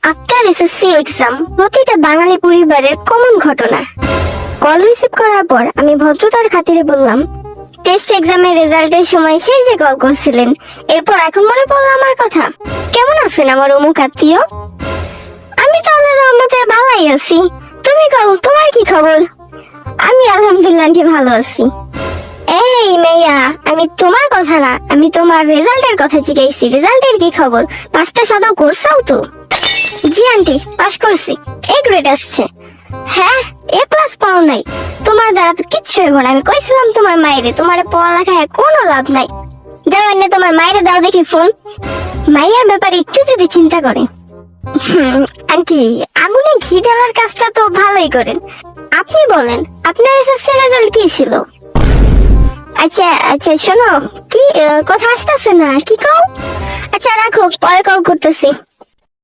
After SSC exam প্রতিটা বাঙালি পরিবারের common ঘটনা। কল রিসিভ করার পর আমি ভদ্রতার খাতিরে বললাম, টেস্ট এক্সামের রেজাল্টের সময় সেই যে কল করছিলেন, এরপর এখন মনে পড়লো আমার কথা। কেমন আছেন আমার অমুক আত্মীয়? আমি তো আল্লাহর রহমতে ভালোই আছি। তুমি কও, তোমার কি খবর? আমি আলহামদুলিল্লাহ আন্টি ভালো আছি। এই মেয়া, আমি তোমার কথা না, আমি তোমার রেজাল্টের কথা জিজ্ঞাসি। রেজাল্টের কি খবর? পাঁচটা সাদাও করছাও তো? জি আন্টি, পাস করছি, এ গ্রেড আসছে। হ্যাঁ, এ প্লাস পাও নাই? তোমার দ্বারা তো কিচ্ছু হইব না। আমি কইছিলাম তোমার মায়েরে, তোমার পড়ালেখায় কোনো লাভ নাই। দাও এনে তোমার মায়েরে দাও দেখি ফোন। মাইয়ার ব্যাপারে একটু যদি চিন্তা করে। আন্টি, আগুনে ঘি ঢালার কাজটা তো ভালোই করেন। আপনি বলেন, আপনার এসএসসি রেজাল্ট কি ছিল? আচ্ছা আচ্ছা, শোনো, কি কথা আসতেছে না, কি কও? আচ্ছা রাখো, পরে কল করতেছি।